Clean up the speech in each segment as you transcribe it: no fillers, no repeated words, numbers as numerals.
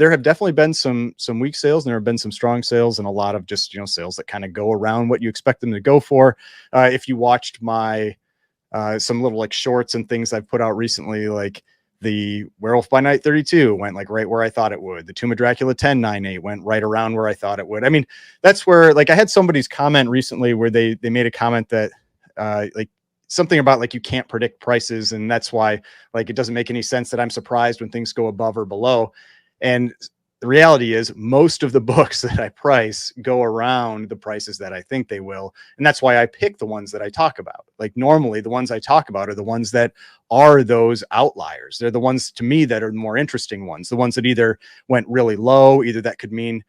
there have definitely been some weak sales, and there have been some strong sales, and a lot of just, sales that kind of go around what you expect them to go for. If you watched my some little like shorts and things I've put out recently, like the Werewolf by Night 32 went like right where I thought it would. The Tomb of Dracula 1098 went right around where I thought it would. I mean, that's where, like, I had somebody's comment recently where they made a comment that like something about like you can't predict prices, and that's why like it doesn't make any sense that I'm surprised when things go above or below. And the reality is most of the books that I price go around the prices that I think they will. And that's why I pick the ones that I talk about. Like normally the ones I talk about are the ones that are those outliers. They're the ones to me that are the more interesting ones, the ones that either went really low, either that could mean,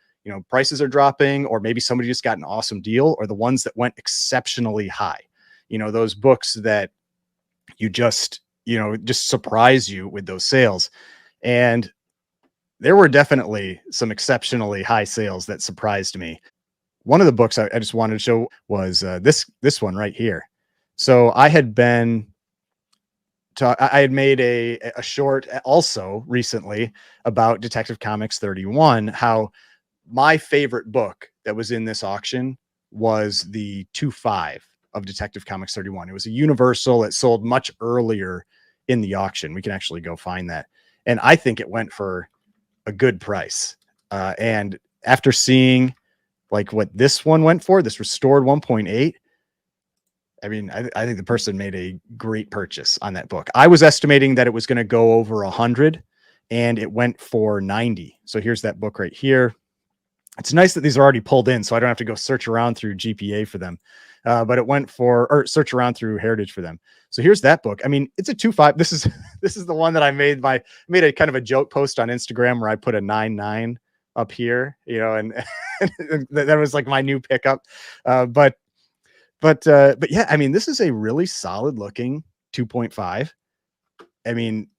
prices are dropping, or maybe somebody just got an awesome deal, or the ones that went exceptionally high. Those books that you just surprise you with those sales. And there were definitely some exceptionally high sales that surprised me. One of the books I just wanted to show was this one right here. So I had made a short also recently about Detective Comics 31, how my favorite book that was in this auction was the 2.5 of Detective Comics 31. It was a Universal. It sold much earlier in the auction. We can actually go find that. And I think it went for a good price. And after seeing like what this one went for, this restored 1.8, I mean, I think the person made a great purchase on that book. I was estimating that it was going to go over 100, and it went for 90. So here's that book right here. It's nice that these are already pulled in, so I don't have to go search around through GPA for them. But it went for, or search around through Heritage for them. So here's that book. I mean, it's a 2.5. This is the one that I made a kind of a joke post on Instagram where I put a 9.9 up here, and, and that was like my new pickup. But yeah, I mean, this is a really solid looking 2.5. I mean,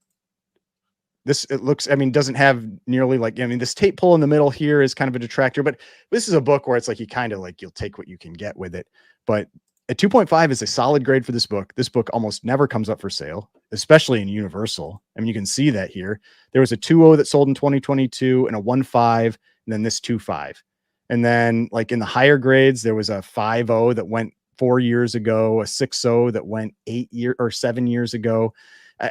doesn't have nearly this tape pull in the middle here is kind of a detractor, but this is a book where it's like, you kind of like, you'll take what you can get with it. But a 2.5 is a solid grade for this book. This book almost never comes up for sale, especially in Universal. I mean, you can see that here. There was a 2.0 that sold in 2022 and a 1.5, and then this 2.5. And then like in the higher grades, there was a 5.0 that went 4 years ago, a 6.0 that went 7 years ago.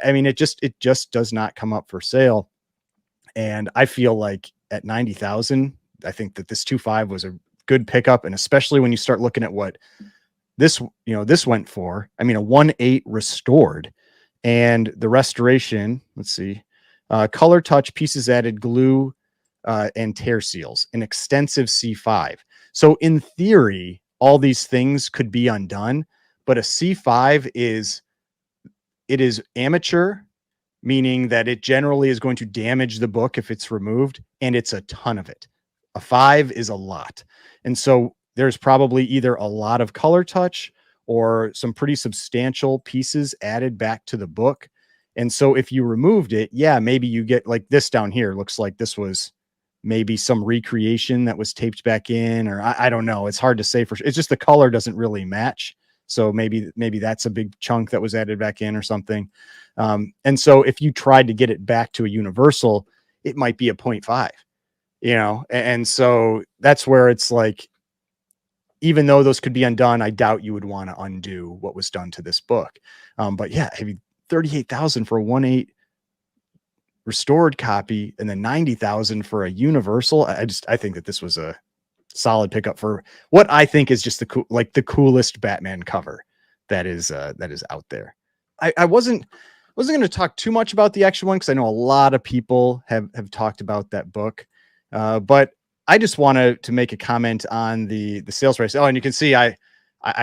I mean, it just does not come up for sale. And I feel like at 90,000, I think that this 2.5 was a good pickup. And especially when you start looking at what this went for, I mean, a 1.8 restored, and the restoration, let's see, color touch, pieces added, glue, and tear seals, an extensive C5. So in theory, all these things could be undone, but a C5 is amateur, meaning that it generally is going to damage the book if it's removed, and it's a ton of it. A 5 is a lot. And so there's probably either a lot of color touch or some pretty substantial pieces added back to the book. And so if you removed it, yeah, maybe you get like this down here. Looks like this was maybe some recreation that was taped back in, or I don't know. It's hard to say for sure. It's just the color doesn't really match. So maybe that's a big chunk that was added back in or something. And so if you tried to get it back to a Universal, it might be a 0.5, and so that's where it's like, even though those could be undone, I doubt you would want to undo what was done to this book. But yeah, I mean, 38,000 for a 1.8 restored copy, and then 90,000 for a Universal. I think that this was a solid pickup for what I think is just the coolest Batman cover that is out there. I wasn't going to talk too much about the actual one, because I know a lot of people have talked about that book. But I just wanted to make a comment on the sales price. Oh, and you can see I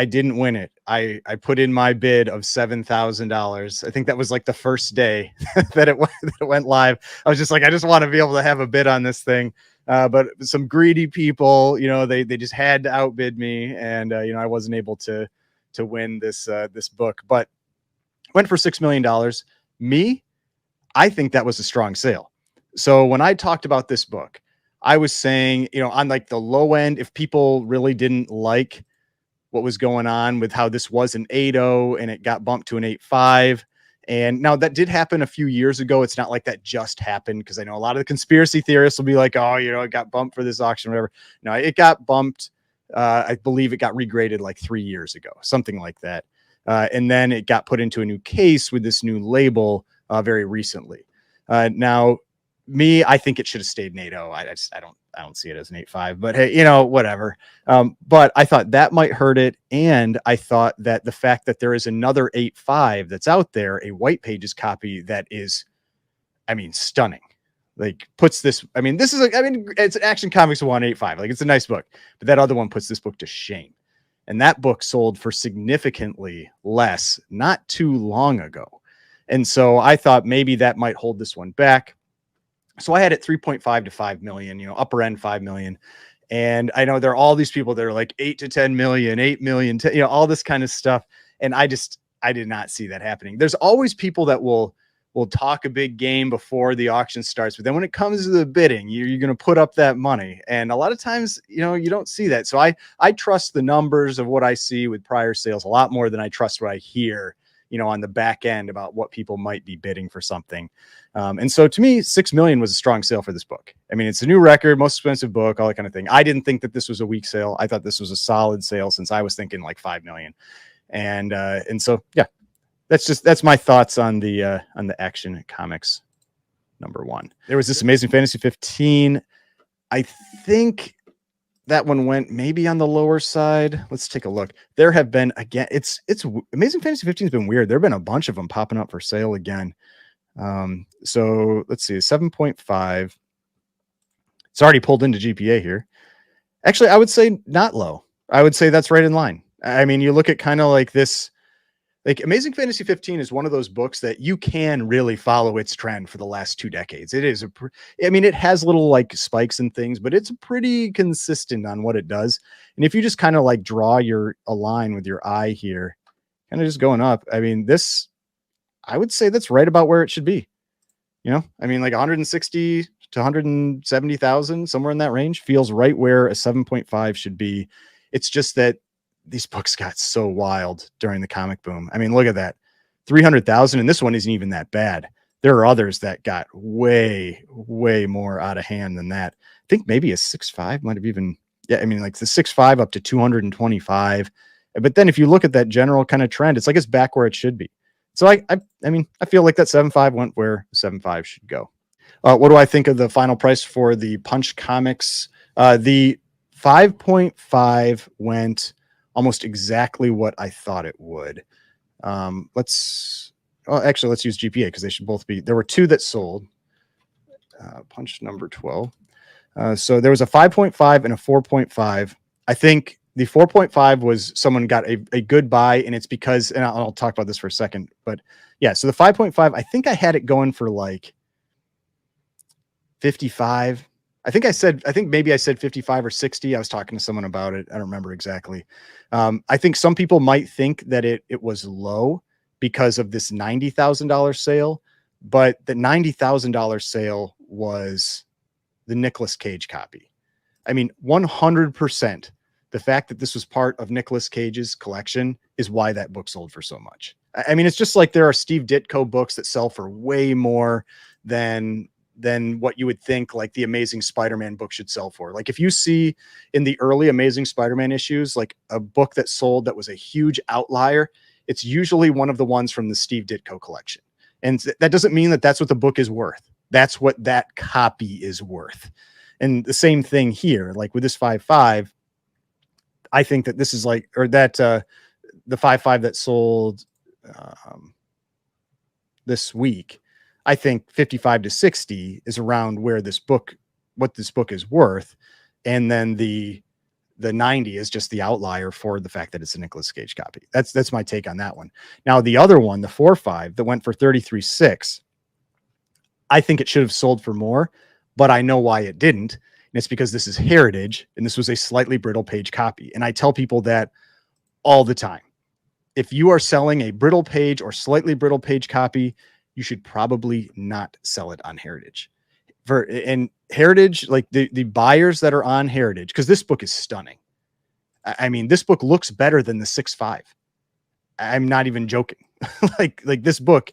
didn't win it. I put in my bid of $7,000. I think that was like the first day that it went live. I was just like, I just want to be able to have a bid on this thing. But some greedy people, they just had to outbid me, and I wasn't able to win this book, but went for $6 million. I think that was a strong sale. So when I talked about this book, I was saying, on like the low end, if people really didn't like what was going on with how this was an 8.0 and it got bumped to an 8.5, And now that did happen a few years ago. It's not like that just happened, because I know a lot of the conspiracy theorists will be like, oh, it got bumped for this auction, whatever. No, it got bumped. I believe it got regraded like 3 years ago, something like that. And then it got put into a new case with this new label very recently. Now, I think it should have stayed NATO. I don't see it as an 8.5, but hey, whatever. But I thought that might hurt it. And I thought that the fact that there is another 8.5 that's out there, a white pages copy that is, stunning. Like puts this, this is it's an Action Comics 185. Like it's a nice book, but that other one puts this book to shame. And that book sold for significantly less not too long ago. And so I thought maybe that might hold this one back. So I had it 3.5 to 5 million, upper end 5 million. And I know there are all these people that are like 8 to 10 million, 8 million, all this kind of stuff. And I did not see that happening. There's always people that will talk a big game before the auction starts, but then when it comes to the bidding, you're going to put up that money. And a lot of times, you don't see that. So I trust the numbers of what I see with prior sales a lot more than I trust what I hear, on the back end about what people might be bidding for something. And so to me, 6 million was a strong sale for this book. It's a new record, most expensive book, all that kind of thing. I didn't think that this was a weak sale. I thought this was a solid sale, since I was thinking like 5 million. And so, yeah, that's my thoughts on the Action Comics #1. There was this Amazing Fantasy 15. I think that one went maybe on the lower side. Let's take a look. There have been, again, it's Amazing Fantasy 15 has been weird. There have been a bunch of them popping up for sale again. So let's see, 7.5. It's already pulled into GPA here. Actually, I would say not low. I would say that's right in line. You look at kind of like this, like Amazing Fantasy 15 is one of those books that you can really follow its trend for the last 2 decades. It is it has little like spikes and things, but it's pretty consistent on what it does. And if you just kind of like draw a line with your eye here, kind of just going up, this, I would say that's right about where it should be. Like 160 to 170,000, somewhere in that range, feels right where a 7.5 should be. It's just that these books got so wild during the comic boom. Look at that, 300,000. And this one isn't even that bad. There are others that got way, way more out of hand than that. I think maybe a 6.5 might have even, like the 6.5 up to 225. But then if you look at that general kind of trend, it's like it's back where it should be. So I feel like that 7.5 went where 7.5 should go. What do I think of the final price for the Punch Comics? The 5.5 went almost exactly what I thought it would. Let's use GPA, because they should both be. There were 2 that sold. Punch number 12. So there was a 5.5 and a 4.5. I think the 4.5 was someone got a good buy, and it's because, and I'll talk about this for a second, but yeah, so the 5.5, I think I had it going for like 55. I think maybe I said 55 or 60. I was talking to someone about it. I don't remember exactly. I think some people might think that it was low because of this $90,000 sale, but the $90,000 sale was the Nicolas Cage copy. 100%. The fact that this was part of Nicolas Cage's collection is why that book sold for so much. It's just like there are Steve Ditko books that sell for way more than what you would think like the Amazing Spider-Man book should sell for. Like if you see in the early Amazing Spider-Man issues, like a book that sold that was a huge outlier, it's usually one of the ones from the Steve Ditko collection. And that doesn't mean that that's what the book is worth. That's what that copy is worth. And the same thing here, like with this 5.5, I think that this is like, or that the 5.5 that sold this week, I think 55 to 60 is around where what this book is worth. And then the 90 is just the outlier for the fact that it's a Nicolas Cage copy. That's my take on that one. Now, the other one, the 4.5 that went for 33.6, I think it should have sold for more, but I know why it didn't. And it's because this is Heritage, and this was a slightly brittle page copy. And I tell people that all the time. If you are selling a brittle page or slightly brittle page copy, you should probably not sell it on Heritage. And Heritage, like the buyers that are on Heritage, because this book is stunning. This book looks better than the 6.5. I'm not even joking. like this book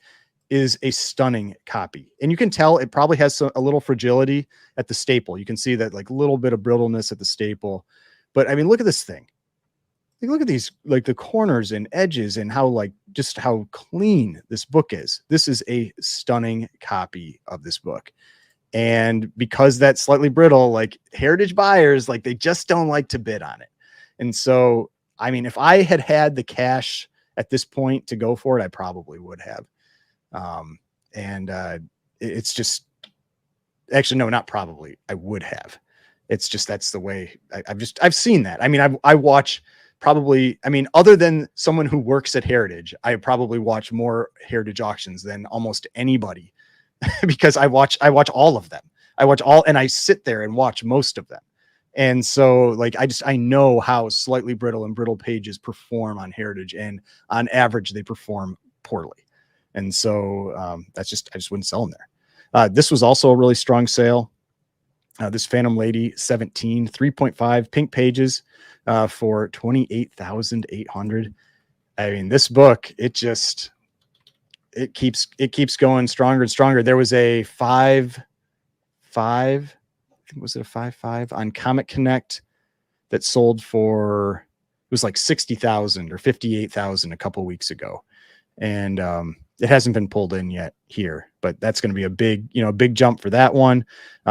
is a stunning copy. And you can tell it probably has a little fragility at the staple. You can see that like little bit of brittleness at the staple. But I mean, look at this thing. Like, look at these, like the corners and edges and how like just how clean this book is. This is a stunning copy of this book. And because that's slightly brittle, like heritage buyers, like they just don't like to bid on it. And so, I mean, if I had had the cash at this point to go for it, I probably would have. It's just actually, no, not probably. I would have. It's just, that's the way I've seen that. I mean, I watch probably, I mean, other than someone who works at Heritage, I probably watch more Heritage auctions than almost anybody because I watch all of them. I watch all, and I sit there and watch most of them. And so like, I know how slightly brittle and brittle pages perform on Heritage, and on average, they perform poorly. And so I just wouldn't sell them there. This was also a really strong sale. This Phantom Lady 17, 3.5 pink pages for 28,800. I mean, this book, it keeps going stronger and stronger. There was a 5.5, I think, was it a 5.5 on Comic Connect that sold for, it was like 60,000 or 58,000 a couple weeks ago. And it hasn't been pulled in yet here, but that's going to be a big jump for that one.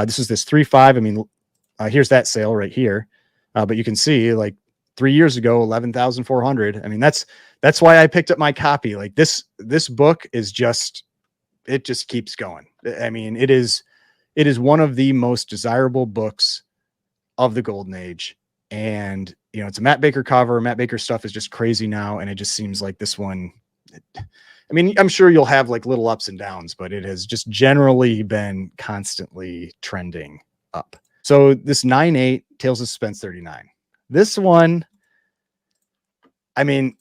This is this 3.5. I mean, here's that sale right here. But you can see like 3 years ago, 11,400. I mean, that's why I picked up my copy. Like this book is it just keeps going. I mean, it is one of the most desirable books of the Golden Age. And, you know, it's a Matt Baker cover. Matt Baker stuff is just crazy now. And it just seems like this one, I mean, I'm sure you'll have like little ups and downs, but it has just generally been constantly trending up. So this 9.8 Tales of Suspense 39, this one, I mean,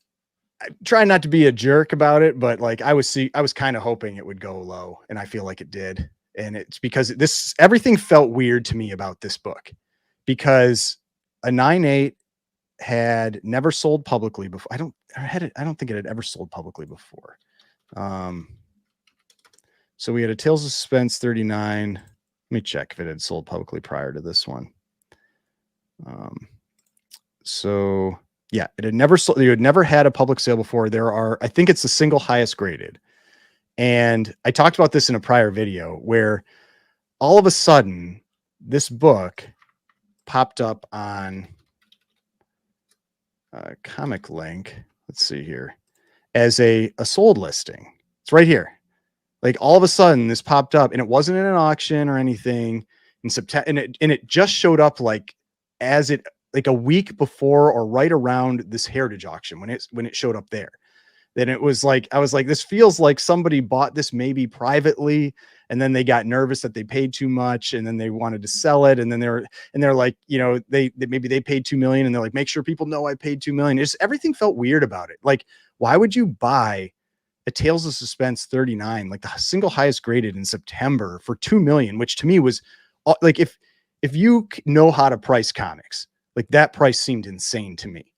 I try not to be a jerk about it, but like I was kind of hoping it would go low, and I feel like it did. And it's because everything felt weird to me about this book, because a 9.8 had never sold publicly before. I don't think it had ever sold publicly before. So we had a Tales of Suspense 39. Let me check if it had sold publicly prior to this one. So yeah, it had never sold. You had never had a public sale before. I think it's the single highest graded. And I talked about this in a prior video where all of a sudden this book popped up on Comic Link. Let's see here, as a sold listing. It's right here. Like all of a sudden this popped up, and it wasn't in an auction or anything in September. And it just showed up like a week before or right around this Heritage auction when it showed up there. Then it was like, I was like, this feels like somebody bought this maybe privately, and then they got nervous that they paid too much, and then they wanted to sell it. And then they're like, you know, maybe they paid 2 million, and they're like, make sure people know I paid 2 million. Everything felt weird about it. Like, why would you buy a Tales of Suspense 39, like the single highest graded in September, for 2 million, which to me was like, if you know how to price comics, like that price seemed insane to me.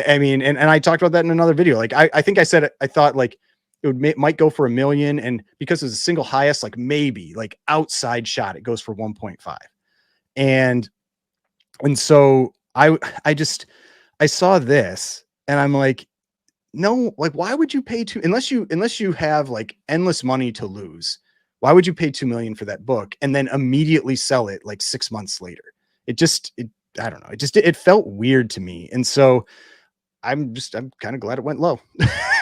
I mean, and I talked about that in another video. Like, I think I said, I thought like it might go for 1 million. And because it's a single highest, like maybe like outside shot, it goes for 1.5. And so I saw this, and I'm like, no, like, why would you pay unless you have like endless money to lose? Why would you pay 2 million for that book and then immediately sell it like 6 months later? I don't know. It felt weird to me. And so I'm kind of glad it went low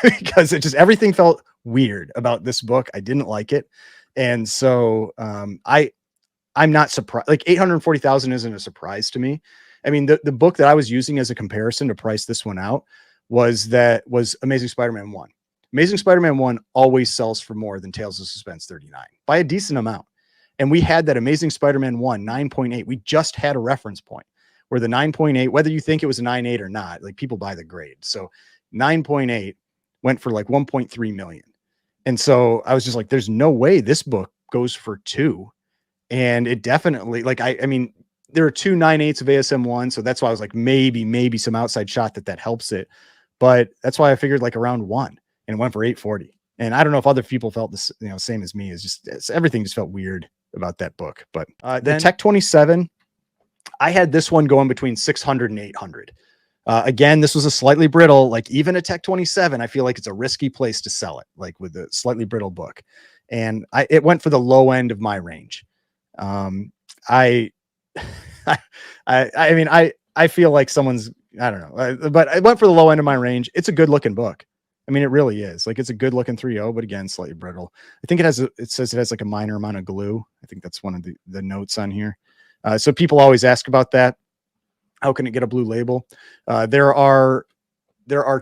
because everything felt weird about this book. I didn't like it. And so I'm not surprised. Like 840,000 isn't a surprise to me. I mean, the book that I was using as a comparison to price this one out was Amazing Spider-Man 1. Amazing Spider-Man 1 always sells for more than Tales of Suspense 39 by a decent amount. And we had that Amazing Spider-Man 1 9.8. We just had a reference point where the 9.8, whether you think it was a 9.8 or not, like people buy the grade. So 9.8 went for like 1.3 million. And so I was just like, there's no way this book goes for 2. And it definitely, like, I mean, there are 2 9.8s of ASM1. So that's why I was like, maybe some outside shot that helps it. But that's why I figured like around 1, and it went for 840. And I don't know if other people felt this, same as me. Everything just felt weird about that book. But the Tech 27, I had this one going between 600 and 800. Again, this was a slightly brittle, like even a Tech 27, I feel like it's a risky place to sell it, like with a slightly brittle book. And it went for the low end of my range. I, I mean, I feel like someone's, I don't know, but I went for the low end of my range. It's a good looking book. I mean, it really is. Like, it's a good looking 3.0, but again, slightly brittle. I think it says it has like a minor amount of glue. I think that's one of the notes on here. So people always ask about that. How can it get a blue label? There are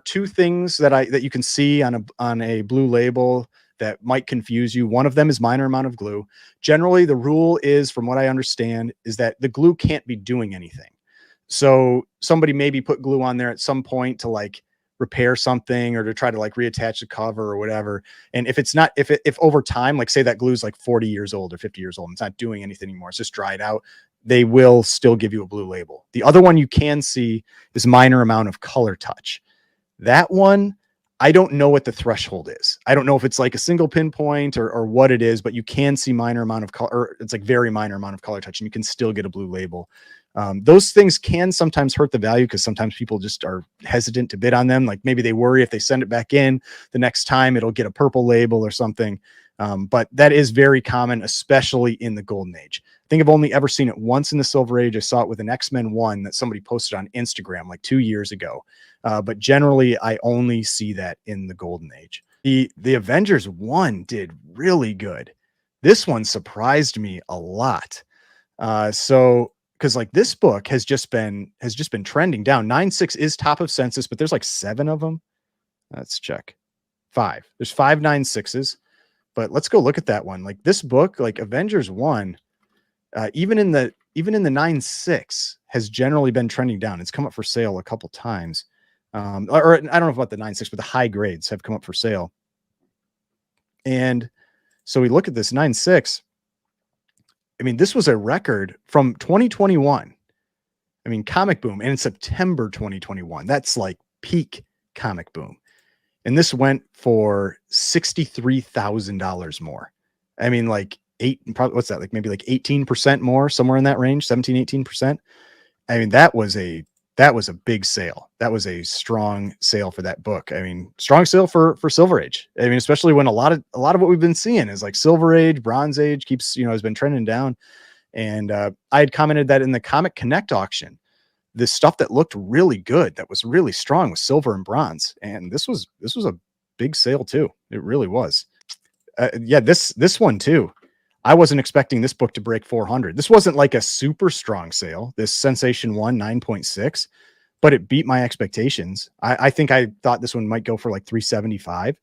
two things that you can see on a blue label that might confuse you. One of them is minor amount of glue. Generally, the rule is, from what I understand, is that the glue can't be doing anything. So somebody maybe put glue on there at some point to like repair something or to try to like reattach the cover or whatever. And if it's not, if over time, like say that glue is like 40 years old or 50 years old, and it's not doing anything anymore, it's just dried out, they will still give you a blue label. The other one you can see is minor amount of color touch. That one, I don't know what the threshold is. I don't know if it's like a single pinpoint or what it is, but you can see minor amount of color, or it's like very minor amount of color touch, and you can still get a blue label. Those things can sometimes hurt the value because sometimes people just are hesitant to bid on them. Like maybe they worry if they send it back in the next time, it'll get a purple label or something. But that is very common, especially in the golden age. I think I've only ever seen it once in the silver age. I saw it with an X-Men 1 that somebody posted on Instagram like 2 years ago. But generally I only see that in the golden age. The Avengers 1 did really good. This one surprised me a lot. Because like this book has just been trending down. 9.6 is top of census, but there's like 7 of them. Let's check. 5. There's 5 9.6s. But let's go look at that one. Like this book, like Avengers 1, even in the 9.6 has generally been trending down. It's come up for sale a couple times. Or I don't know about the 9.6, but the high grades have come up for sale. And so we look at this 9.6. I mean, this was a record from 2021. I mean, Comic Boom, and in September 2021, that's like peak Comic Boom. And this went for $63,000 more. I mean, like what's that? Like maybe like 18% more, somewhere in that range, 17, 18%. I mean, that was a big sale. That was a strong sale for that book. I mean, strong sale for Silver Age. I mean, especially when a lot of what we've been seeing is like Silver Age, Bronze Age has been trending down. And I had commented that in the Comic Connect auction, the stuff that looked really good, that was really strong, was silver and bronze. And this was a big sale too. It really was. Yeah, this one too. I wasn't expecting this book to break 400. This wasn't like a super strong sale, this Sensation 1 9.6, but it beat my expectations. I think I thought this one might go for like 375,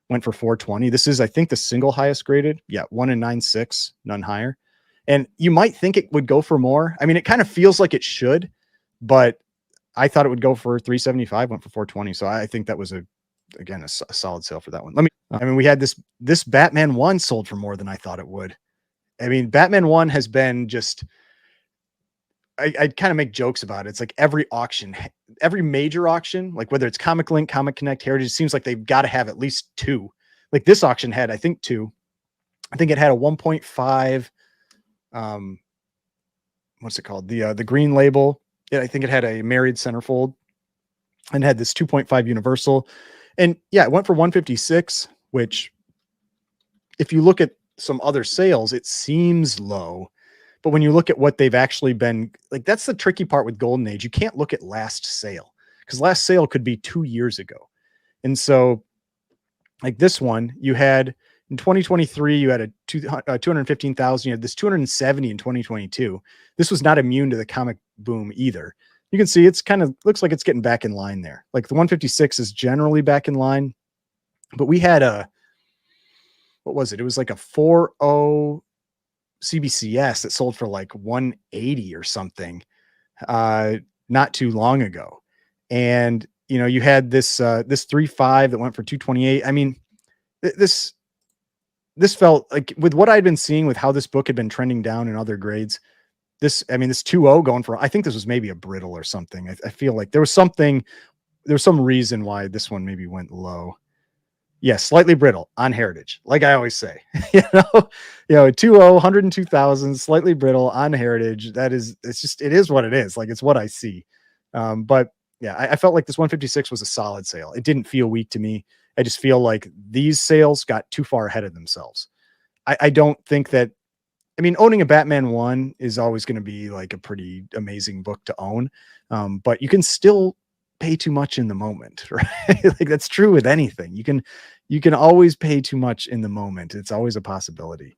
went for 420. This is, I think, the single highest graded. Yeah, 1 in 9.6, none higher. And you might think it would go for more. I mean, it kind of feels like it should, but I thought it would go for 375, went for 420. So I think that was a solid sale for that one. I mean, we had this Batman 1 sold for more than I thought it would. I mean, Batman 1 has been just, I kind of make jokes about it. It's like every auction, every major auction, like whether it's Comic Link, Comic Connect, Heritage, it seems like they've got to have at least 2. Like this auction had, I think, 2. I think it had a 1.5, what's it called? The green label. Yeah, I think it had a married centerfold and had this 2.5 universal. And yeah, it went for 156, which if you look at some other sales, it seems low. But when you look at what they've actually been, like, that's the tricky part with Golden Age. You can't look at last sale because last sale could be 2 years ago. And so like this one, you had in 2023, you had a 215,000. You had this 270 in 2022. This was not immune to the comic boom either. You can see it's kind of looks like it's getting back in line there. Like the 156 is generally back in line, but we had what was it? It was like a 4.0 CBCS that sold for like 180 or something not too long ago. And you had this 3.5 that went for 228. I mean, this felt like, with what I'd been seeing with how this book had been trending down in other grades, this 2.0 going for, I think this was maybe a brittle or something. I feel like there was some reason why this one maybe went low. Yeah, slightly brittle on Heritage, like I always say. You know, 2.0, 102,000, slightly brittle on Heritage. It's just, it is what it is. Like, it's what I see. But yeah, I felt like this 156 was a solid sale. It didn't feel weak to me. I just feel like these sales got too far ahead of themselves. I don't think that, I mean, owning a Batman 1 is always going to be like a pretty amazing book to own. But you can still pay too much in the moment, right? Like, that's true with anything. You can always pay too much in the moment. It's always a possibility.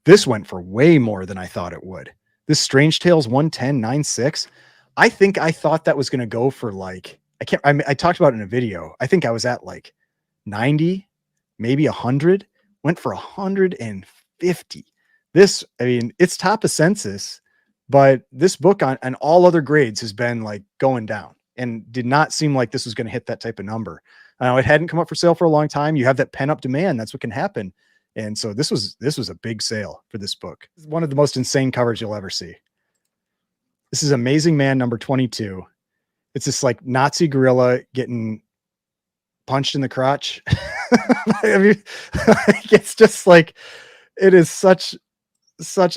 This went for way more than I thought it would. This Strange Tales 110.96. I thought that was going to go for like, I talked about it in a video. I think I was at like 90, maybe 100, went for 150. This, I mean, it's top of census, but this book on all other grades has been like going down and did not seem like this was going to hit that type of number. It hadn't come up for sale for a long time. You have that pent up demand. That's what can happen. And so this was a big sale for this book. One of the most insane covers you'll ever see. This is Amazing Man number 22. It's this like Nazi gorilla getting punched in the crotch. I mean, it's just like, it is such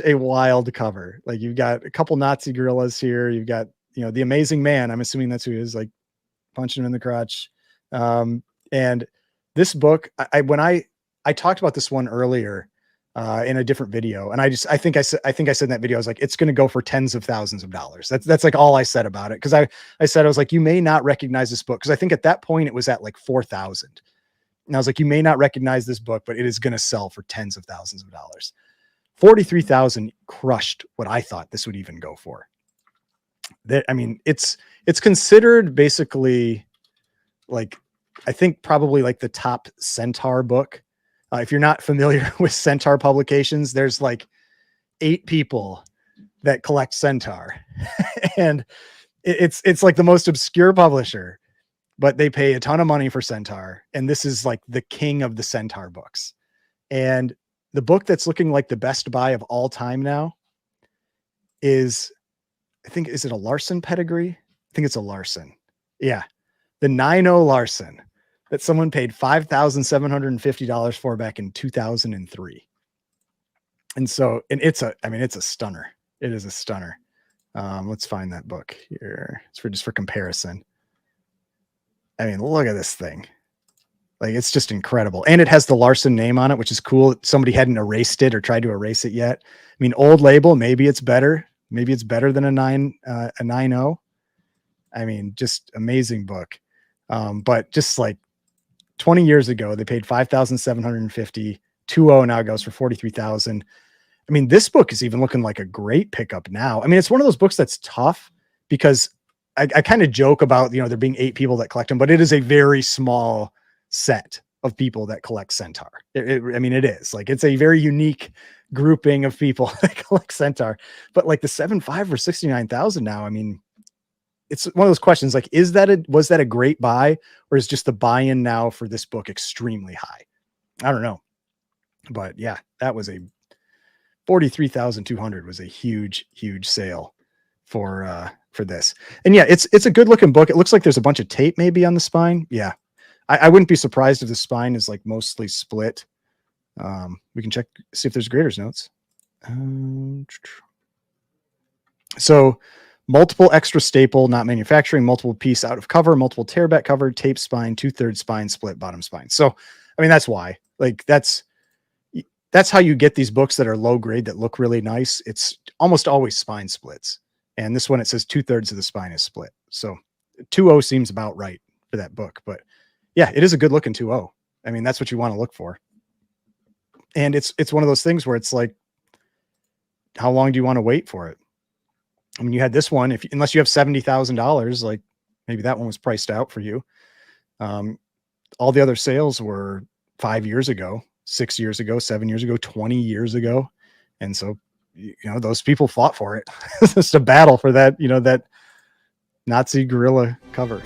a wild cover. Like, you've got a couple Nazi gorillas here. You've got, you know, the Amazing Man. I'm assuming that's who he is, like punching him in the crotch. And this book, when I talked about this one earlier in a different video, and I think I said in that video, I was like, it's going to go for tens of thousands of dollars. That's like all I said about it. Cause I said, I was like, you may not recognize this book. Cause I think at that point it was at like 4,000. And I was like, you may not recognize this book, but it is going to sell for tens of thousands of dollars. 43,000 crushed what I thought this would even go for. That, I mean, it's considered basically like, I think probably like the top Centaur book. If you're not familiar with Centaur publications, there's like 8 people that collect Centaur and it's like the most obscure publisher, but they pay a ton of money for Centaur. And this is like the king of the Centaur books. And the book that's looking like the best buy of all time now is, I think, is it a Larson pedigree? I think it's a Larson. Yeah. The 9.0 Larson that someone paid $5,750 for back in 2003. And so, and it's a stunner. It is a stunner. Let's find that book here. It's just for comparison. I mean, look at this thing. Like, it's just incredible. And it has the Larson name on it, which is cool. Somebody hadn't erased it or tried to erase it yet. I mean, old label, maybe it's better. Maybe it's better than a 9.0. I mean, just amazing book. But just like 20 years ago, they paid $5,750. 2.0 now goes for 43,000. I mean, this book is even looking like a great pickup now. I mean, it's one of those books that's tough because I kind of joke about, you know, there being 8 people that collect them, but it is a very small set of people that collect Centaur. I mean, it is like, it's a very unique grouping of people that collect Centaur, but like the 7.5 for 69,000 now. I mean, it's one of those questions like, was that a great buy, or is just the buy-in now for this book extremely high? I don't know, but yeah, that was a 43,200 was a huge sale for this. And yeah, it's a good looking book. It looks like there's a bunch of tape maybe on the spine. Yeah. I wouldn't be surprised if the spine is like mostly split. We can check, see if there's graders notes. So multiple extra staple, not manufacturing, multiple piece out of cover, multiple tear back cover, tape spine, 2/3 spine, split bottom spine. So, I mean, that's why, like, that's how you get these books that are low grade that look really nice. It's almost always spine splits. And this one, it says 2/3 of the spine is split. So 2.0 seems about right for that book, but yeah, it is a good looking 2.0. I mean, that's what you want to look for. And it's one of those things where it's like, how long do you want to wait for it? I mean, you had this one, unless you have $70,000, like maybe that one was priced out for you. All the other sales were 5 years ago, 6 years ago, 7 years ago, 20 years ago. And so, you know, those people fought for it. It's just a battle for that, you know, that Nazi gorilla cover.